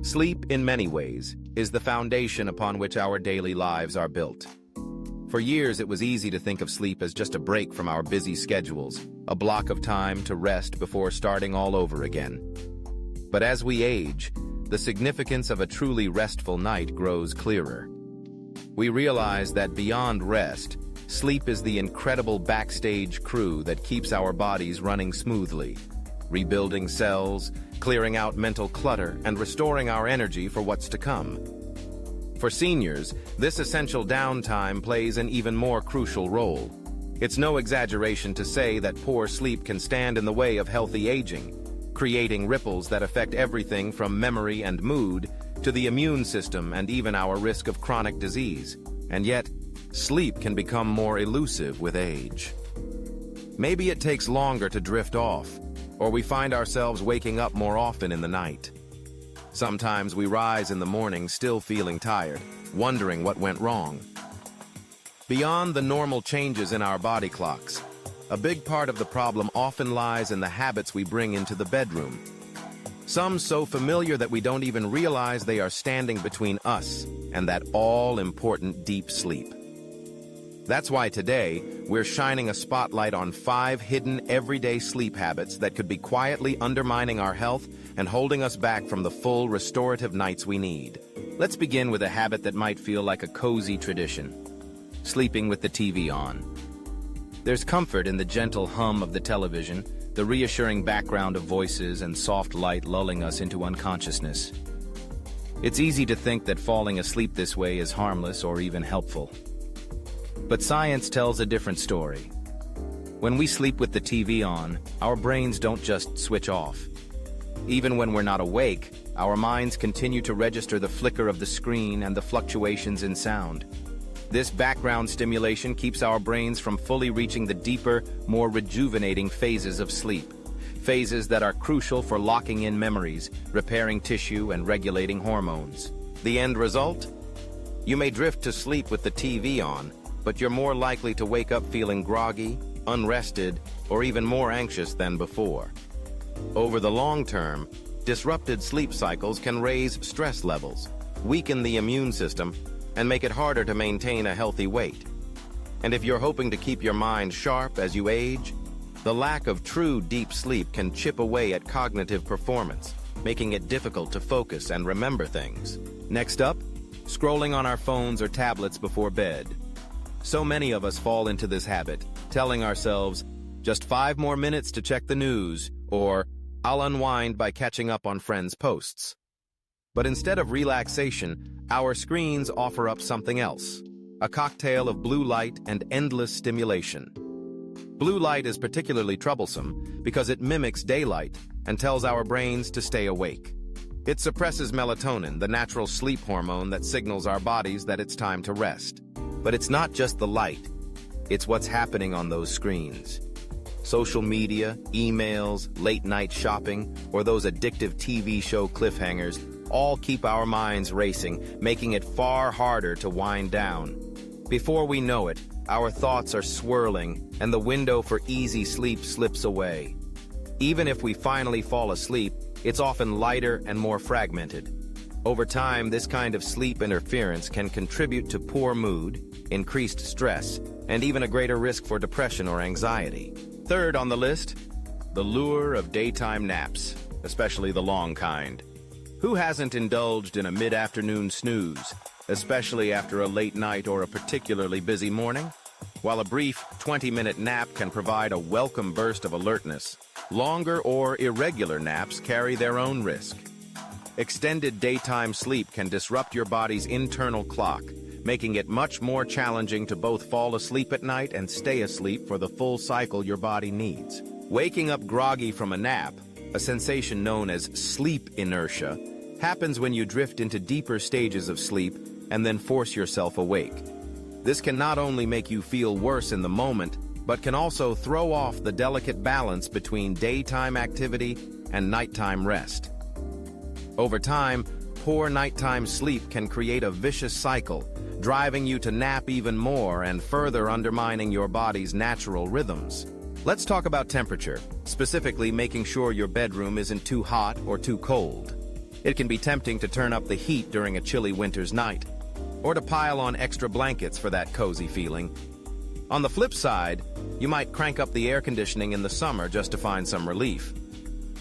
Sleep, in many ways, is the foundation upon which our daily lives are built. For years, it was easy to think of sleep as just a break from our busy schedules, a block of time to rest before starting all over again. But as we age, the significance of a truly restful night grows clearer. We realize that beyond rest, sleep is the incredible backstage crew that keeps our bodies running smoothly, rebuilding cells, clearing out mental clutter, and restoring our energy for what's to come. For seniors, this essential downtime plays an even more crucial role. It's no exaggeration to say that poor sleep can stand in the way of healthy aging, creating ripples that affect everything from memory and mood to the immune system and even our risk of chronic disease. And yet, sleep can become more elusive with age. Maybe it takes longer to drift off, or we find ourselves waking up more often in the night. Sometimes we rise in the morning still feeling tired, wondering what went wrong. Beyond the normal changes in our body clocks, a big part of the problem often lies in the habits we bring into the bedroom. Some so familiar that we don't even realize they are standing between us and that all-important deep sleep. That's why today, we're shining a spotlight on 5 hidden everyday sleep habits that could be quietly undermining our health and holding us back from the full restorative nights we need. Let's begin with a habit that might feel like a cozy tradition: sleeping with the TV on. There's comfort in the gentle hum of the television, the reassuring background of voices and soft light lulling us into unconsciousness. It's easy to think that falling asleep this way is harmless or even helpful. But science tells a different story. When we sleep with the TV on, our brains don't just switch off. Even when we're not awake, our minds continue to register the flicker of the screen and the fluctuations in sound. This background stimulation keeps our brains from fully reaching the deeper, more rejuvenating phases of sleep. Phases that are crucial for locking in memories, repairing tissue, and regulating hormones. The end result? You may drift to sleep with the TV on, but you're more likely to wake up feeling groggy, unrested, or even more anxious than before. Over the long term, disrupted sleep cycles can raise stress levels, weaken the immune system, and make it harder to maintain a healthy weight. And if you're hoping to keep your mind sharp as you age, the lack of true deep sleep can chip away at cognitive performance, making it difficult to focus and remember things. Next up, scrolling on our phones or tablets before bed. So many of us fall into this habit, telling ourselves, just 5 more minutes to check the news, or I'll unwind by catching up on friends' posts. But instead of relaxation, our screens offer up something else, a cocktail of blue light and endless stimulation. Blue light is particularly troublesome because it mimics daylight and tells our brains to stay awake. It suppresses melatonin, the natural sleep hormone that signals our bodies that it's time to rest. But it's not just the light, it's what's happening on those screens. Social media, emails, late-night shopping, or those addictive TV show cliffhangers all keep our minds racing, making it far harder to wind down. Before we know it, our thoughts are swirling, and the window for easy sleep slips away. Even if we finally fall asleep, it's often lighter and more fragmented. Over time, this kind of sleep interference can contribute to poor mood, increased stress, and even a greater risk for depression or anxiety. Third on the list, the lure of daytime naps, especially the long kind. Who hasn't indulged in a mid-afternoon snooze, especially after a late night or a particularly busy morning? While a brief 20-minute nap can provide a welcome burst of alertness, longer or irregular naps carry their own risk. Extended daytime sleep can disrupt your body's internal clock, making it much more challenging to both fall asleep at night and stay asleep for the full cycle your body needs. Waking up groggy from a nap, a sensation known as sleep inertia, happens when you drift into deeper stages of sleep and then force yourself awake. This can not only make you feel worse in the moment, but can also throw off the delicate balance between daytime activity and nighttime rest. Over time, poor nighttime sleep can create a vicious cycle, driving you to nap even more and further undermining your body's natural rhythms. Let's talk about temperature, specifically making sure your bedroom isn't too hot or too cold. It can be tempting to turn up the heat during a chilly winter's night, or to pile on extra blankets for that cozy feeling. On the flip side, you might crank up the air conditioning in the summer just to find some relief.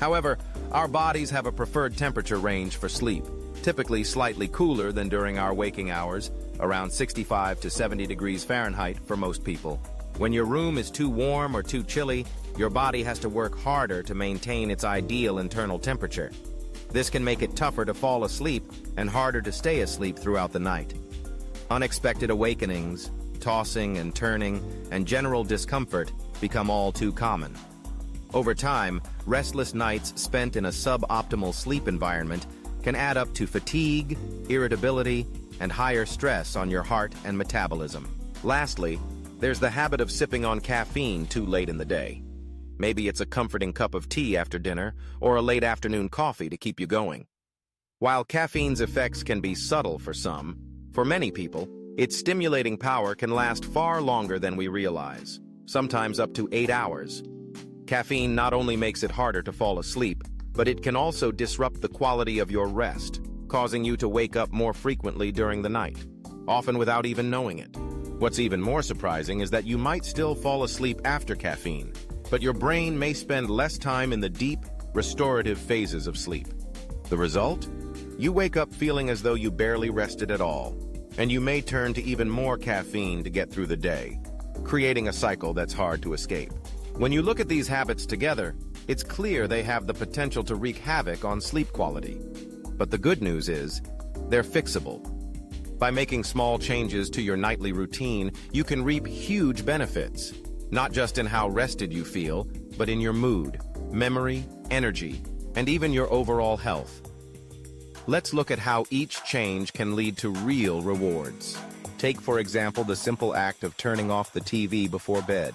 However, our bodies have a preferred temperature range for sleep, typically slightly cooler than during our waking hours, around 65 to 70 degrees Fahrenheit for most people. When your room is too warm or too chilly, your body has to work harder to maintain its ideal internal temperature. This can make it tougher to fall asleep and harder to stay asleep throughout the night. Unexpected awakenings, tossing and turning, and general discomfort become all too common. Over time, restless nights spent in a suboptimal sleep environment can add up to fatigue, irritability, and higher stress on your heart and metabolism. Lastly, there's the habit of sipping on caffeine too late in the day. Maybe it's a comforting cup of tea after dinner or a late afternoon coffee to keep you going. While caffeine's effects can be subtle for some, for many people, its stimulating power can last far longer than we realize, sometimes up to 8 hours. Caffeine not only makes it harder to fall asleep, but it can also disrupt the quality of your rest, causing you to wake up more frequently during the night, often without even knowing it. What's even more surprising is that you might still fall asleep after caffeine, but your brain may spend less time in the deep, restorative phases of sleep. The result? You wake up feeling as though you barely rested at all, and you may turn to even more caffeine to get through the day, creating a cycle that's hard to escape. When you look at these habits together, it's clear they have the potential to wreak havoc on sleep quality. But the good news is, they're fixable. By making small changes to your nightly routine, you can reap huge benefits, not just in how rested you feel, but in your mood, memory, energy, and even your overall health. Let's look at how each change can lead to real rewards. Take, for example, the simple act of turning off the TV before bed.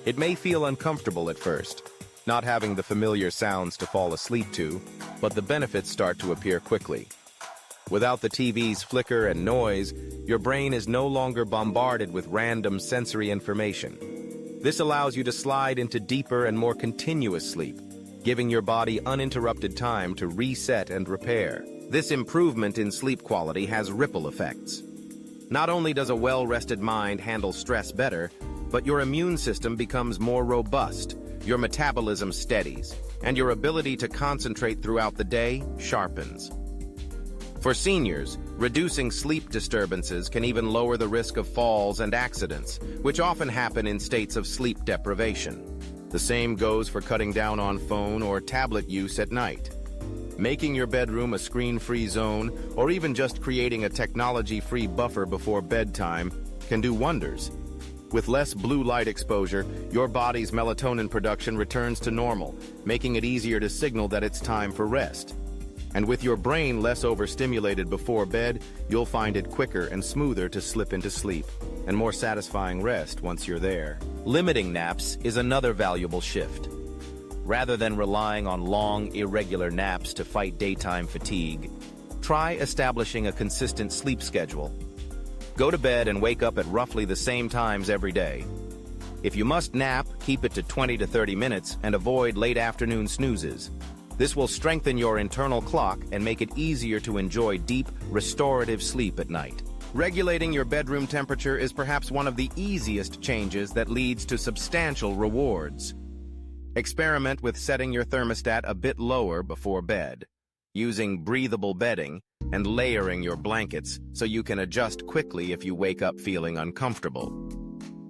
It may feel uncomfortable at first, not having the familiar sounds to fall asleep to, but the benefits start to appear quickly. Without the TV's flicker and noise, your brain is no longer bombarded with random sensory information. This allows you to slide into deeper and more continuous sleep, giving your body uninterrupted time to reset and repair. This improvement in sleep quality has ripple effects. Not only does a well-rested mind handle stress better, but your immune system becomes more robust, your metabolism steadies, and your ability to concentrate throughout the day sharpens. For seniors, reducing sleep disturbances can even lower the risk of falls and accidents, which often happen in states of sleep deprivation. The same goes for cutting down on phone or tablet use at night. Making your bedroom a screen-free zone, or even just creating a technology-free buffer before bedtime, can do wonders. With less blue light exposure, your body's melatonin production returns to normal, making it easier to signal that it's time for rest. And with your brain less overstimulated before bed, you'll find it quicker and smoother to slip into sleep, and more satisfying rest once you're there. Limiting naps is another valuable shift. Rather than relying on long, irregular naps to fight daytime fatigue, try establishing a consistent sleep schedule. Go to bed and wake up at roughly the same times every day. If you must nap, keep it to 20 to 30 minutes and avoid late afternoon snoozes. This will strengthen your internal clock and make it easier to enjoy deep, restorative sleep at night. Regulating your bedroom temperature is perhaps one of the easiest changes that leads to substantial rewards. Experiment with setting your thermostat a bit lower before bed, using breathable bedding, and layering your blankets so you can adjust quickly if you wake up feeling uncomfortable.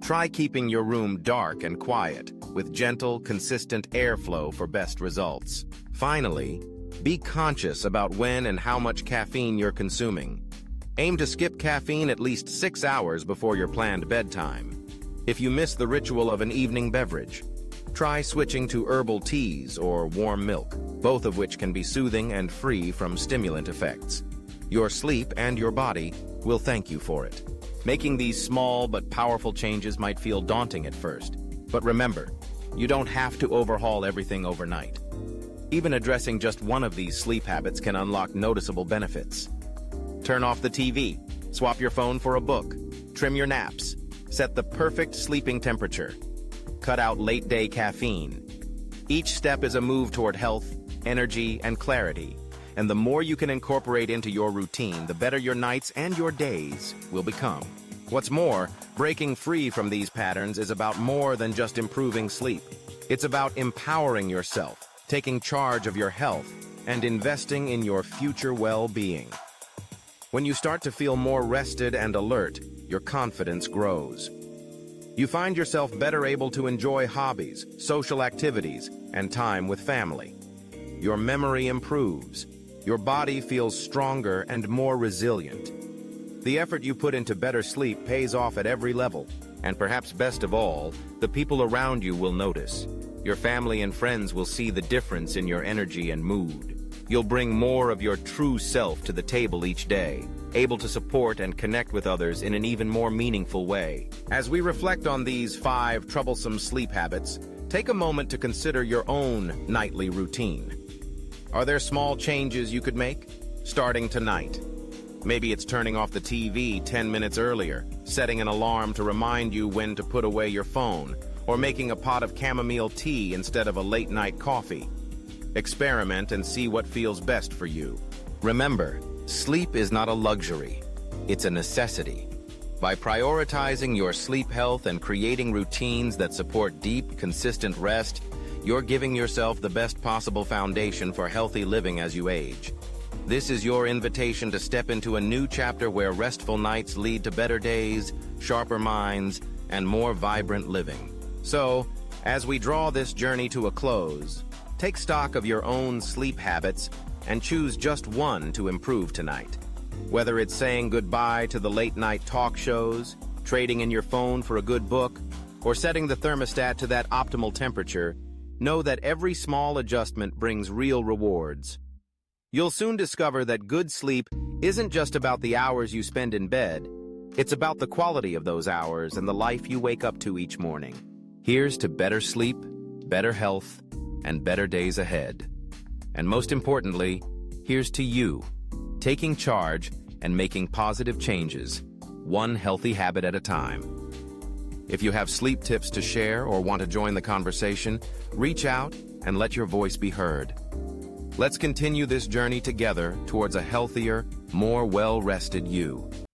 Try keeping your room dark and quiet, with gentle, consistent airflow for best results. Finally, be conscious about when and how much caffeine you're consuming. Aim to skip caffeine at least 6 hours before your planned bedtime. If you miss the ritual of an evening beverage, try switching to herbal teas or warm milk, both of which can be soothing and free from stimulant effects. Your sleep and your body will thank you for it. Making these small but powerful changes might feel daunting at first, but remember, you don't have to overhaul everything overnight. Even addressing just one of these sleep habits can unlock noticeable benefits. Turn off the TV, swap your phone for a book, trim your naps, set the perfect sleeping temperature, cut out late-day caffeine. Each step is a move toward health, energy, and clarity, and the more you can incorporate into your routine, the better your nights and your days will become. What's more, breaking free from these patterns is about more than just improving sleep. It's about empowering yourself, taking charge of your health, and investing in your future well-being. When you start to feel more rested and alert, your confidence grows. You find yourself better able to enjoy hobbies, social activities, and time with family. Your memory improves. Your body feels stronger and more resilient. The effort you put into better sleep pays off at every level, and perhaps best of all, the people around you will notice. Your family and friends will see the difference in your energy and mood. You'll bring more of your true self to the table each day, able to support and connect with others in an even more meaningful way. As we reflect on these 5 troublesome sleep habits, take a moment to consider your own nightly routine. Are there small changes you could make? Starting tonight. Maybe it's turning off the TV 10 minutes earlier, setting an alarm to remind you when to put away your phone, or making a pot of chamomile tea instead of a late-night coffee. Experiment and see what feels best for you. Remember, sleep is not a luxury, it's a necessity. By prioritizing your sleep health and creating routines that support deep, consistent rest, you're giving yourself the best possible foundation for healthy living as you age. This is your invitation to step into a new chapter where restful nights lead to better days, sharper minds, and more vibrant living. So, as we draw this journey to a close, take stock of your own sleep habits and choose just one to improve tonight. Whether it's saying goodbye to the late-night talk shows, trading in your phone for a good book, or setting the thermostat to that optimal temperature, know that every small adjustment brings real rewards. You'll soon discover that good sleep isn't just about the hours you spend in bed, it's about the quality of those hours and the life you wake up to each morning. Here's to better sleep, better health, and better days ahead. And most importantly, here's to you, taking charge and making positive changes, one healthy habit at a time. If you have sleep tips to share or want to join the conversation, reach out and let your voice be heard. Let's continue this journey together towards a healthier, more well-rested you.